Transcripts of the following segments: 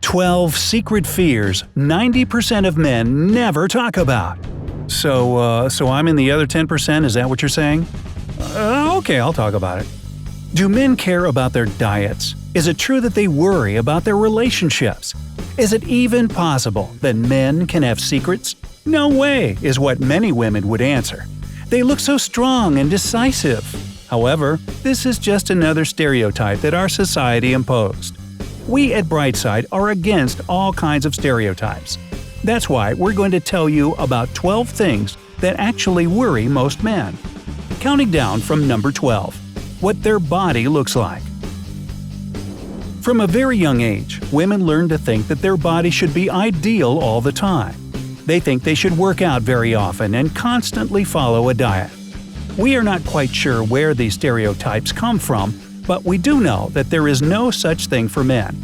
12 secret fears 90% of men never talk about. So I'm in the other 10%, is that what you're saying? Okay, I'll talk about it. Do men care about their diets? Is it true that they worry about their relationships? Is it even possible that men can have secrets? No way, is what many women would answer. They look so strong and decisive. However, this is just another stereotype that our society imposed. We at Brightside are against all kinds of stereotypes. That's why we're going to tell you about 12 things that actually worry most men. Counting down from number 12. What their body looks like. From a very young age, women learn to think that their body should be ideal all the time. They think they should work out very often and constantly follow a diet. We are not quite sure where these stereotypes come from, but we do know that there is no such thing for men.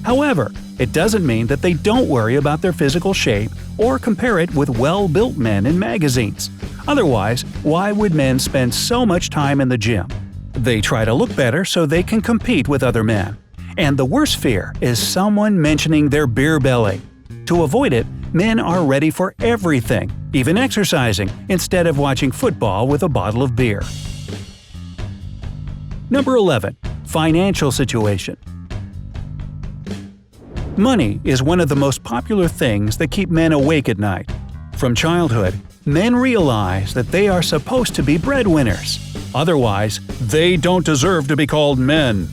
However, it doesn't mean that they don't worry about their physical shape or compare it with well-built men in magazines. Otherwise, why would men spend so much time in the gym? They try to look better so they can compete with other men. And the worst fear is someone mentioning their beer belly. To avoid it, men are ready for everything, even exercising, instead of watching football with a bottle of beer. Number 11. Financial situation. Money is one of the most popular things that keep men awake at night. From childhood, men realize that they are supposed to be breadwinners. Otherwise, they don't deserve to be called men.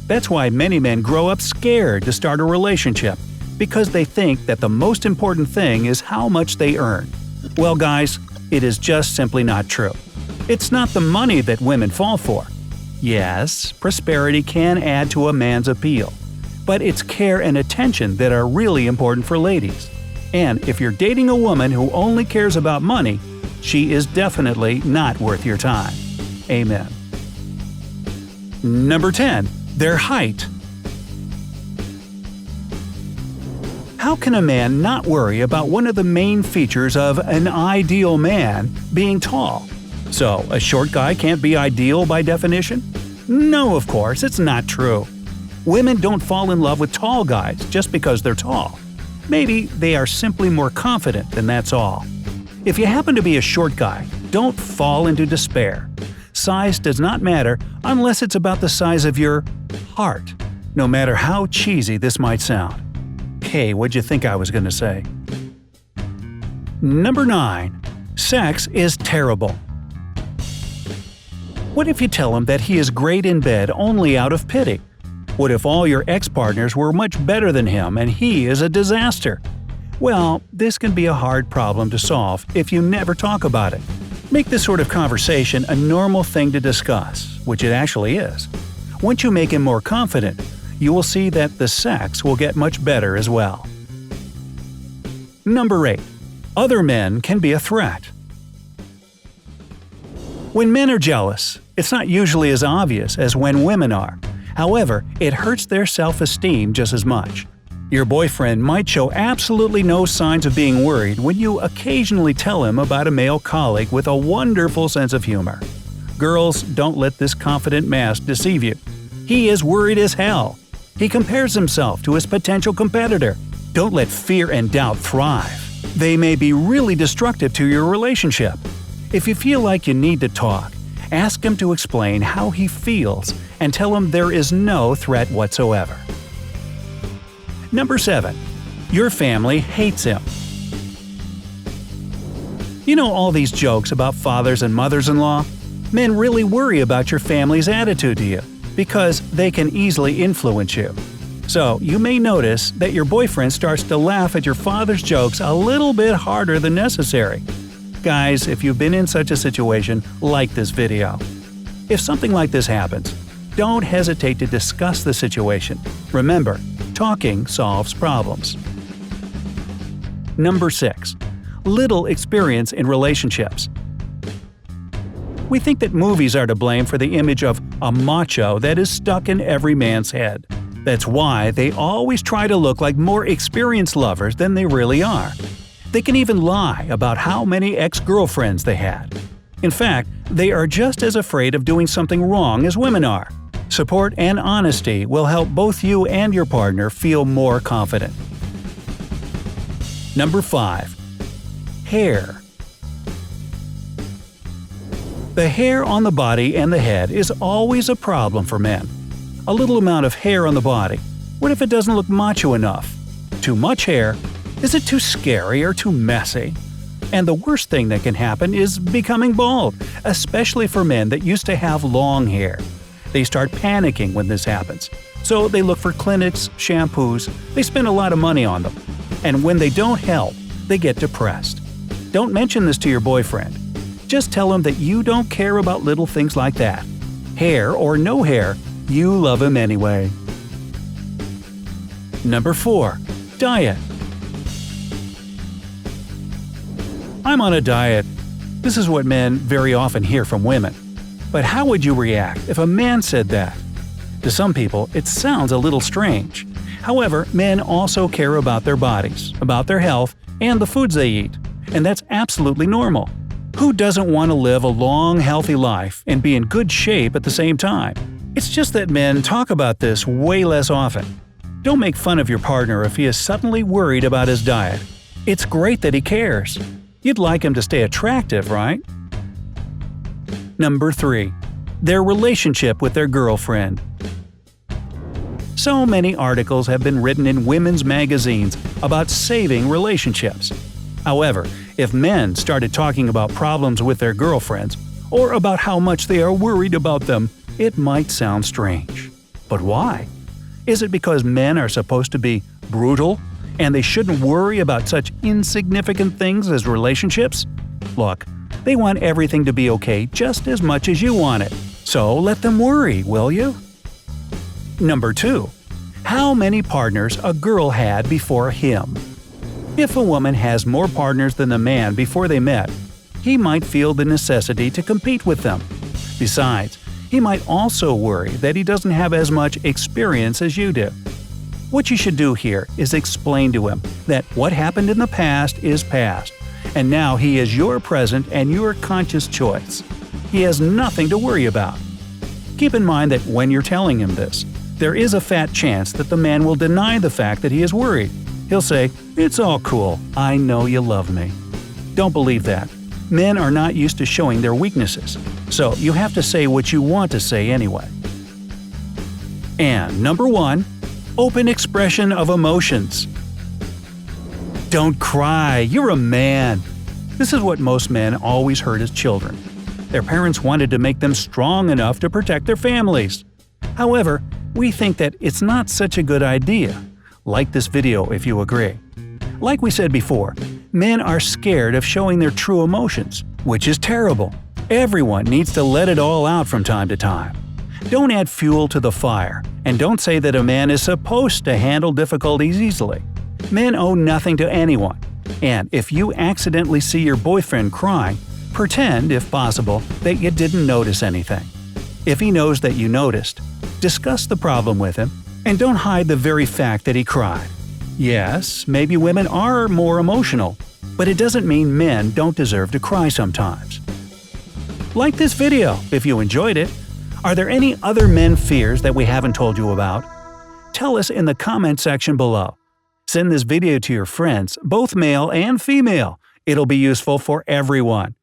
That's why many men grow up scared to start a relationship, because they think that the most important thing is how much they earn. Well, guys, it is just simply not true. It's not the money that women fall for. Yes, prosperity can add to a man's appeal, but it's care and attention that are really important for ladies. And if you're dating a woman who only cares about money, she is definitely not worth your time. Amen. Number 10. Their height. How can a man not worry about one of the main features of an ideal man being tall? So, a short guy can't be ideal by definition? No, of course, it's not true. Women don't fall in love with tall guys just because they're tall. Maybe they are simply more confident, and that's all. If you happen to be a short guy, don't fall into despair. Size does not matter unless it's about the size of your heart, no matter how cheesy this might sound. Hey, what'd you think I was going to say? Number 9. Sex is terrible. What if you tell him that he is great in bed only out of pity? What if all your ex-partners were much better than him and he is a disaster? Well, this can be a hard problem to solve if you never talk about it. Make this sort of conversation a normal thing to discuss, which it actually is. Once you make him more confident, you will see that the sex will get much better as well. Number 8. Other men can be a threat. When men are jealous, it's not usually as obvious as when women are. However, it hurts their self-esteem just as much. Your boyfriend might show absolutely no signs of being worried when you occasionally tell him about a male colleague with a wonderful sense of humor. Girls, don't let this confident mask deceive you. He is worried as hell. He compares himself to his potential competitor. Don't let fear and doubt thrive. They may be really destructive to your relationship. If you feel like you need to talk, ask him to explain how he feels and tell him there is no threat whatsoever. Number 7. Your family hates him. You know all these jokes about fathers and mothers-in-law? Men really worry about your family's attitude to you, because they can easily influence you. So you may notice that your boyfriend starts to laugh at your father's jokes a little bit harder than necessary. Guys, if you've been in such a situation, like this video. If something like this happens, don't hesitate to discuss the situation. Remember, talking solves problems. Number 6. Little experience in relationships. We think that movies are to blame for the image of a macho that is stuck in every man's head. That's why they always try to look like more experienced lovers than they really are. They can even lie about how many ex-girlfriends they had. In fact, they are just as afraid of doing something wrong as women are. Support and honesty will help both you and your partner feel more confident. Number 5. Hair. The hair on the body and the head is always a problem for men. A little amount of hair on the body. What if it doesn't look macho enough? Too much hair? Is it too scary or too messy? And the worst thing that can happen is becoming bald, especially for men that used to have long hair. They start panicking when this happens. So they look for clinics, shampoos, they spend a lot of money on them. And when they don't help, they get depressed. Don't mention this to your boyfriend. Just tell him that you don't care about little things like that. Hair or no hair, you love him anyway. Number 4. Diet. I'm on a diet. This is what men very often hear from women. But how would you react if a man said that? To some people, it sounds a little strange. However, men also care about their bodies, about their health, and the foods they eat. And that's absolutely normal. Who doesn't want to live a long, healthy life and be in good shape at the same time? It's just that men talk about this way less often. Don't make fun of your partner if he is suddenly worried about his diet. It's great that he cares. You'd like him to stay attractive, right? Number 3. Their relationship with their girlfriend. So many articles have been written in women's magazines about saving relationships. However, if men started talking about problems with their girlfriends, or about how much they are worried about them, it might sound strange. But why? Is it because men are supposed to be brutal, and they shouldn't worry about such insignificant things as relationships? Look, they want everything to be okay just as much as you want it. So let them worry, will you? Number 2. How many partners a girl had before him? If a woman has more partners than the man before they met, he might feel the necessity to compete with them. Besides, he might also worry that he doesn't have as much experience as you do. What you should do here is explain to him that what happened in the past is past, and now he is your present and your conscious choice. He has nothing to worry about. Keep in mind that when you're telling him this, there is a fat chance that the man will deny the fact that he is worried. He'll say, "It's all cool, I know you love me." Don't believe that. Men are not used to showing their weaknesses, so you have to say what you want to say anyway. And number 1. Open expression of emotions. Don't cry, you're a man. This is what most men always heard as children. Their parents wanted to make them strong enough to protect their families. However, we think that it's not such a good idea. Like this video if you agree. Like we said before, men are scared of showing their true emotions, which is terrible. Everyone needs to let it all out from time to time. Don't add fuel to the fire, and don't say that a man is supposed to handle difficulties easily. Men owe nothing to anyone, and if you accidentally see your boyfriend crying, pretend, if possible, that you didn't notice anything. If he knows that you noticed, discuss the problem with him, and don't hide the very fact that he cried. Yes, maybe women are more emotional, but it doesn't mean men don't deserve to cry sometimes. Like this video if you enjoyed it. Are there any other men fears that we haven't told you about? Tell us in the comment section below. Send this video to your friends, both male and female. It'll be useful for everyone.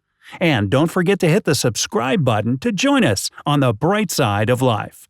And don't forget to hit the subscribe button to join us on the bright side of life.